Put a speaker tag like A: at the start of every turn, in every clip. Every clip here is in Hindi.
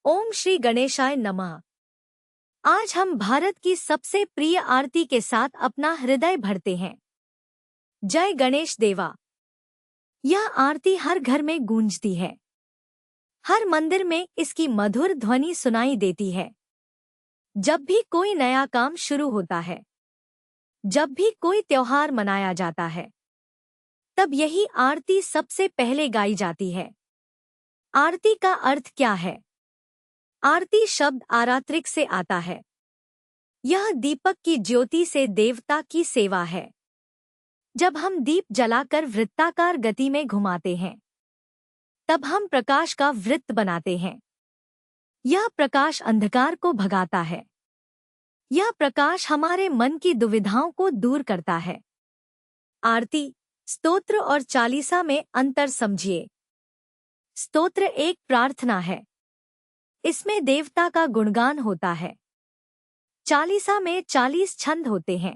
A: ओम श्री गणेशाय नमः। आज हम भारत की सबसे प्रिय आरती के साथ अपना हृदय भरते हैं। जय गणेश देवा। यह आरती हर घर में गूंजती है। हर मंदिर में इसकी मधुर ध्वनि सुनाई देती है। जब भी कोई नया काम शुरू होता है, जब भी कोई त्योहार मनाया जाता है, तब यही आरती सबसे पहले गाई जाती है। आरती का अर्थ क्या है? आरती शब्द आरात्रिक से आता है। यह दीपक की ज्योति से देवता की सेवा है। जब हम दीप जलाकर वृत्ताकार गति में घुमाते हैं, तब हम प्रकाश का वृत्त बनाते हैं। यह प्रकाश अंधकार को भगाता है। यह प्रकाश हमारे मन की दुविधाओं को दूर करता है। आरती, स्तोत्र और चालीसा में अंतर समझिए। स्तोत्र एक प्रार्थना है। इसमें देवता का गुणगान होता है। चालीसा में 40 छंद होते हैं।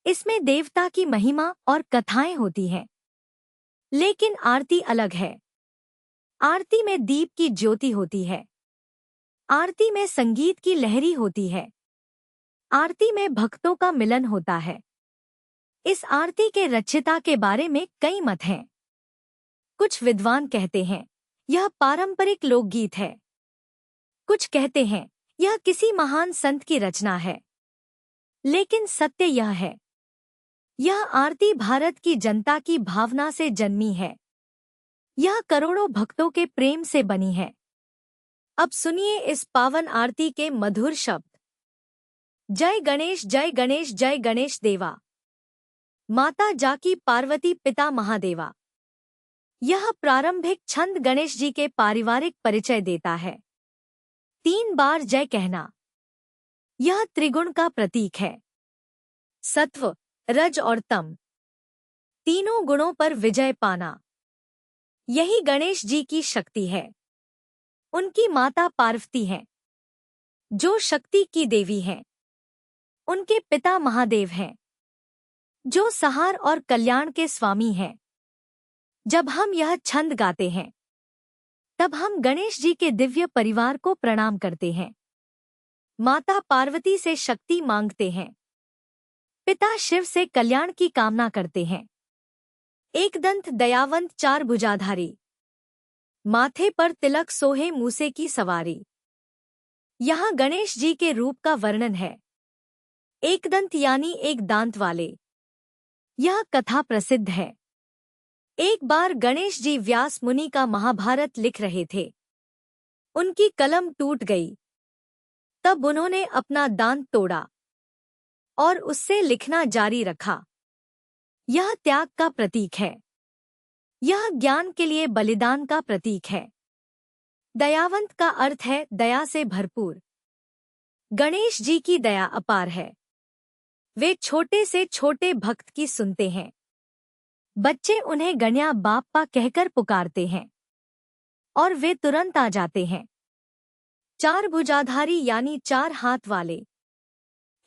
A: इसमें देवता की महिमा और कथाएं होती हैं। लेकिन आरती अलग है। आरती में दीप की ज्योति होती है। आरती में संगीत की लहरी होती है। आरती में भक्तों का मिलन होता है। इस आरती के रचयिता के बारे में कई मत हैं। कुछ विद्वान कहते हैं यह पारंपरिक लोकगीत है। कुछ कहते हैं यह किसी महान संत की रचना है। लेकिन सत्य यह है, यह आरती भारत की जनता की भावना से जन्मी है। यह करोड़ों भक्तों के प्रेम से बनी है। अब सुनिए इस पावन आरती के मधुर शब्द। जय गणेश जय गणेश जय गणेश देवा। माता जाकी पार्वती पिता महादेवा। यह प्रारंभिक छंद गणेश जी के पारिवारिक परिचय देता है। 3 बार जय कहना। यह त्रिगुण का प्रतीक है। सत्व, रज और तम, तीनों गुणों पर विजय पाना, यही गणेश जी की शक्ति है। उनकी माता पार्वती हैं, जो शक्ति की देवी हैं। उनके पिता महादेव हैं, जो संहार और कल्याण के स्वामी हैं। जब हम यह छंद गाते हैं, तब हम गणेश जी के दिव्य परिवार को प्रणाम करते हैं। माता पार्वती से शक्ति मांगते हैं। पिता शिव से कल्याण की कामना करते हैं। एकदंत दयावंत 4 भुजाधारी, माथे पर तिलक सोहे मूसे की सवारी। यहाँ गणेश जी के रूप का वर्णन है। एकदंत यानी एक दांत वाले। यह कथा प्रसिद्ध है। एक बार गणेश जी व्यास मुनि का महाभारत लिख रहे थे। उनकी कलम टूट गई। तब उन्होंने अपना दांत तोड़ा और उससे लिखना जारी रखा। यह त्याग का प्रतीक है। यह ज्ञान के लिए बलिदान का प्रतीक है। दयावंत का अर्थ है दया से भरपूर। गणेश जी की दया अपार है। वे छोटे से छोटे भक्त की सुनते हैं। बच्चे उन्हें गण्या बाप्पा कहकर पुकारते हैं और वे तुरंत आ जाते हैं। 4 भुजाधारी यानी 4 हाथ वाले।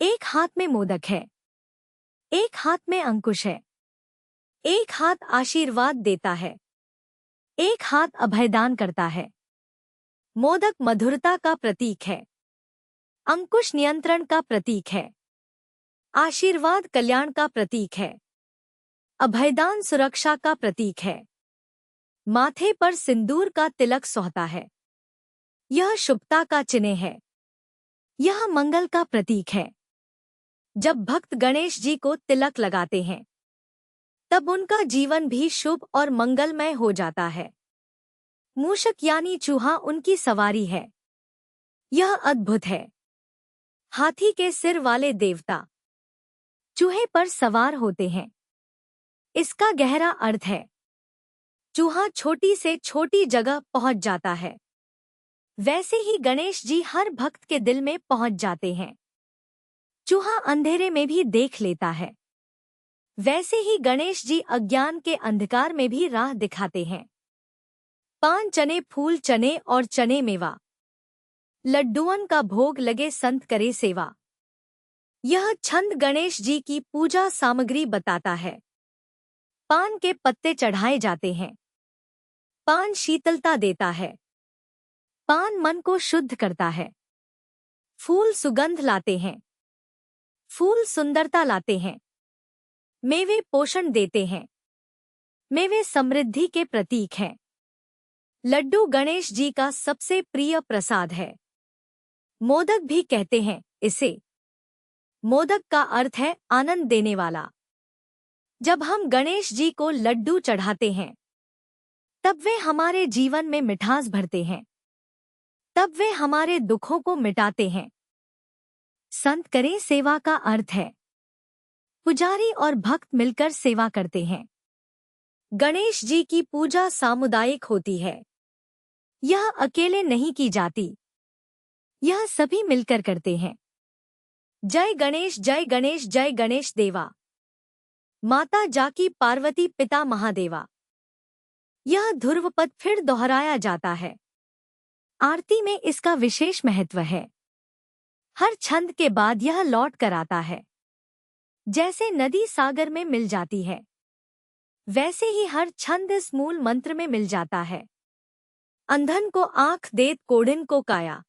A: एक हाथ में मोदक है, एक हाथ में अंकुश है, एक हाथ आशीर्वाद देता है, एक हाथ अभयदान करता है। मोदक मधुरता का प्रतीक है। अंकुश नियंत्रण का प्रतीक है। आशीर्वाद कल्याण का प्रतीक है। अभयदान सुरक्षा का प्रतीक है। माथे पर सिंदूर का तिलक सोहता है। यह शुभता का चिन्ह है। यह मंगल का प्रतीक है। जब भक्त गणेश जी को तिलक लगाते हैं, तब उनका जीवन भी शुभ और मंगलमय हो जाता है। मूषक यानी चूहा उनकी सवारी है। यह अद्भुत है। हाथी के सिर वाले देवता चूहे पर सवार होते हैं। इसका गहरा अर्थ है, चूहा छोटी से छोटी जगह पहुंच जाता है। वैसे ही गणेश जी हर भक्त के दिल में पहुंच जाते हैं। चूहा अंधेरे में भी देख लेता है। वैसे ही गणेश जी अज्ञान के अंधकार में भी राह दिखाते हैं। पान चने फूल चने और चने मेवा, लड्डुअन का भोग लगे संत करे सेवा। यह छंद गणेश जी की पूजा सामग्री बताता है। पान के पत्ते चढ़ाए जाते हैं। पान शीतलता देता है। पान मन को शुद्ध करता है। फूल सुगंध लाते हैं। फूल सुंदरता लाते हैं। मेवे पोषण देते हैं। मेवे समृद्धि के प्रतीक हैं। लड्डू गणेश जी का सबसे प्रिय प्रसाद है। मोदक भी कहते हैं इसे। मोदक का अर्थ है आनंद देने वाला। जब हम गणेश जी को लड्डू चढ़ाते हैं तब वे हमारे जीवन में मिठास भरते हैं। तब वे हमारे दुखों को मिटाते हैं। संत करें सेवा का अर्थ है पुजारी और भक्त मिलकर सेवा करते हैं। गणेश जी की पूजा सामुदायिक होती है। यह अकेले नहीं की जाती। यह सभी मिलकर करते हैं। जय गणेश जय गणेश जय गणेश देवा। माता जाकी पार्वती पिता महादेवा। यह ध्रुवपद फिर दोहराया जाता है। आरती में इसका विशेष महत्व है। हर छंद के बाद यह लौट कर आता है। जैसे नदी सागर में मिल जाती है वैसे ही हर छंद इस मूल मंत्र में मिल जाता है। अंधन को आँख देत कोढ़िन को काया।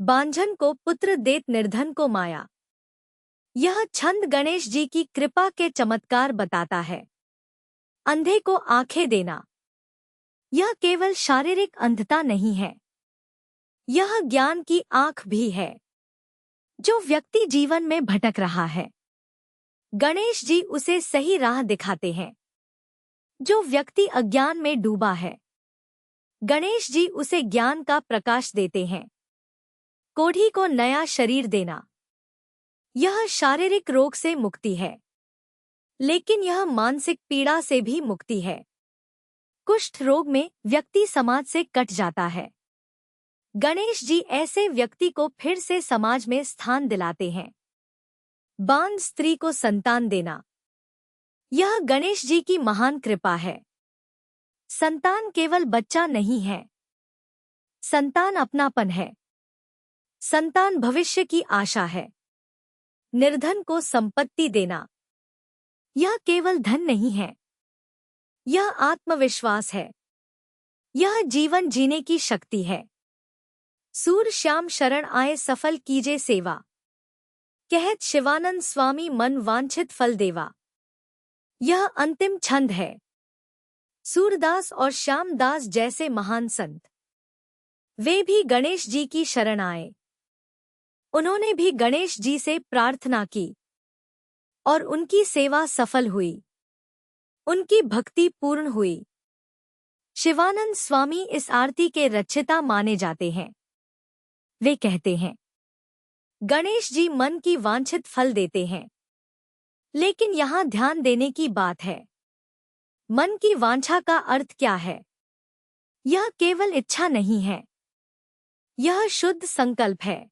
A: बांझन को पुत्र देत निर्धन को माया। यह छंद गणेश जी की कृपा के चमत्कार बताता है। अंधे को आंखें देना यह केवल शारीरिक अंधता नहीं है। यह ज्ञान की आंख भी है। जो व्यक्ति जीवन में भटक रहा है गणेश जी उसे सही राह दिखाते हैं। जो व्यक्ति अज्ञान में डूबा है गणेश जी उसे ज्ञान का प्रकाश देते हैं। कोढ़ी को नया शरीर देना यह शारीरिक रोग से मुक्ति है लेकिन यह मानसिक पीड़ा से भी मुक्ति है। कुष्ठ रोग में व्यक्ति समाज से कट जाता है। गणेश जी ऐसे व्यक्ति को फिर से समाज में स्थान दिलाते हैं। बांझ स्त्री को संतान देना यह गणेश जी की महान कृपा है। संतान केवल बच्चा नहीं है। संतान अपनापन है। संतान भविष्य की आशा है। निर्धन को संपत्ति देना यह केवल धन नहीं है। यह आत्मविश्वास है। यह जीवन जीने की शक्ति है। सूर श्याम शरण आए सफल कीजे सेवा। कहत शिवानंद स्वामी मन वांछित फल देवा। यह अंतिम छंद है। सूरदास और श्यामदास जैसे महान संत वे भी गणेश जी की शरण आए। उन्होंने भी गणेश जी से प्रार्थना की और उनकी सेवा सफल हुई। उनकी भक्ति पूर्ण हुई। शिवानंद स्वामी इस आरती के रचयिता माने जाते हैं। वे कहते हैं गणेश जी मन की वांछित फल देते हैं। लेकिन यहाँ ध्यान देने की बात है। मन की वांछा का अर्थ क्या है? यह केवल इच्छा नहीं है। यह शुद्ध संकल्प है।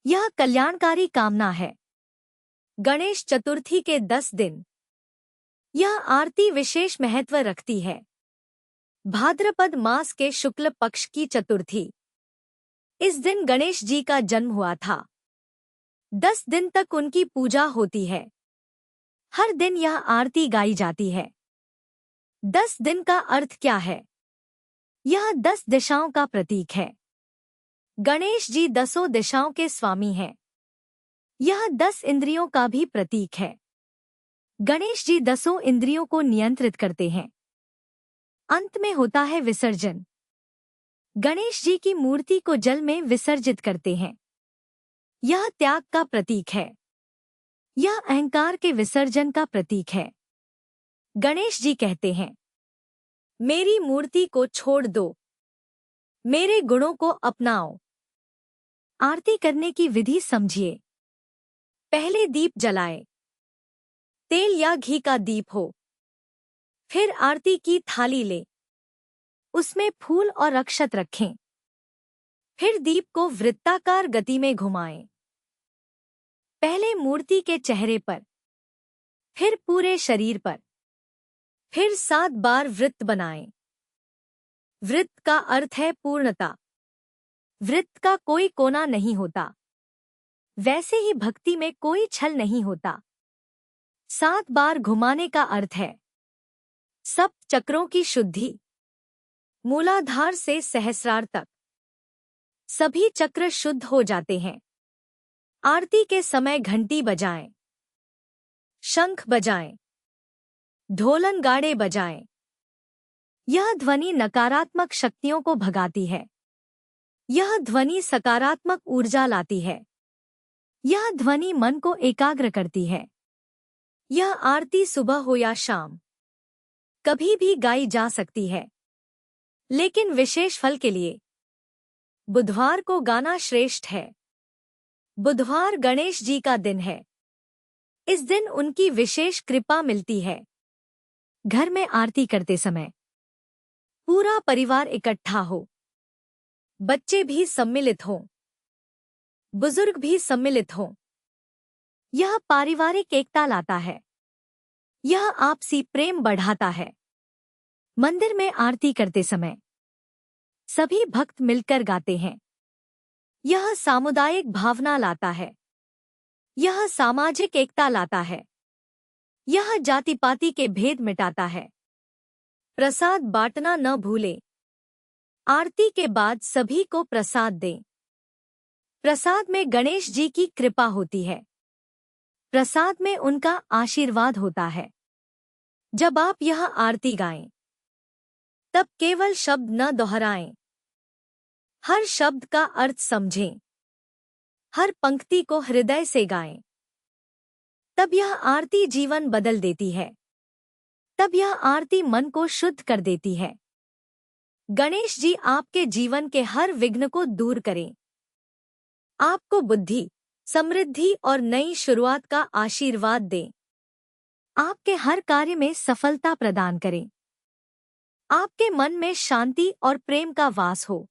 A: यह कल्याणकारी कामना है। गणेश चतुर्थी के 10 दिन यह आरती विशेष महत्व रखती है। भाद्रपद मास के शुक्ल पक्ष की चतुर्थी इस दिन गणेश जी का जन्म हुआ था। 10 दिन तक उनकी पूजा होती है। हर दिन यह आरती गाई जाती है। 10 दिन का अर्थ क्या है? यह 10 दिशाओं का प्रतीक है। गणेश जी 10 दिशाओं के स्वामी हैं। यह 10 इंद्रियों का भी प्रतीक है। गणेश जी 10 इंद्रियों को नियंत्रित करते हैं। अंत में होता है विसर्जन। गणेश जी की मूर्ति को जल में विसर्जित करते हैं। यह त्याग का प्रतीक है। यह अहंकार के विसर्जन का प्रतीक है। गणेश जी कहते हैं मेरी मूर्ति को छोड़ दो, मेरे गुणों को अपनाओ। आरती करने की विधि समझिए। पहले दीप जलाएं। तेल या घी का दीप हो। फिर आरती की थाली ले। उसमें फूल और अक्षत रखें। फिर दीप को वृत्ताकार गति में घुमाएं। पहले मूर्ति के चेहरे पर, फिर पूरे शरीर पर, फिर 7 बार वृत्त बनाएं। वृत्त का अर्थ है पूर्णता। वृत्त का कोई कोना नहीं होता। वैसे ही भक्ति में कोई छल नहीं होता। 7 बार घुमाने का अर्थ है सप्त चक्रों की शुद्धि। मूलाधार से सहस्रार तक सभी चक्र शुद्ध हो जाते हैं। आरती के समय घंटी बजाएं, शंख बजाएं, ढोल नगाड़े बजाएं। यह ध्वनि नकारात्मक शक्तियों को भगाती है। यह ध्वनि सकारात्मक ऊर्जा लाती है। यह ध्वनि मन को एकाग्र करती है। यह आरती सुबह हो या शाम कभी भी गाई जा सकती है, लेकिन विशेष फल के लिए बुधवार को गाना श्रेष्ठ है। बुधवार गणेश जी का दिन है। इस दिन उनकी विशेष कृपा मिलती है। घर में आरती करते समय पूरा परिवार इकट्ठा हो, बच्चे भी सम्मिलित हों, बुजुर्ग भी सम्मिलित हों। यह पारिवारिक एकता लाता है। यह आपसी प्रेम बढ़ाता है। मंदिर में आरती करते समय सभी भक्त मिलकर गाते हैं। यह सामुदायिक भावना लाता है। यह सामाजिक एकता लाता है। यह जाति पाति के भेद मिटाता है। प्रसाद बांटना न भूलें। आरती के बाद सभी को प्रसाद दें। प्रसाद में गणेश जी की कृपा होती है। प्रसाद में उनका आशीर्वाद होता है। जब आप यह आरती गाएं, तब केवल शब्द न दोहराएं। हर शब्द का अर्थ समझें। हर पंक्ति को हृदय से गाएं। तब यह आरती जीवन बदल देती है। तब यह आरती मन को शुद्ध कर देती है। गणेश जी आपके जीवन के हर विघ्न को दूर करें। आपको बुद्धि, समृद्धि और नई शुरुआत का आशीर्वाद दें। आपके हर कार्य में सफलता प्रदान करें। आपके मन में शांति और प्रेम का वास हो।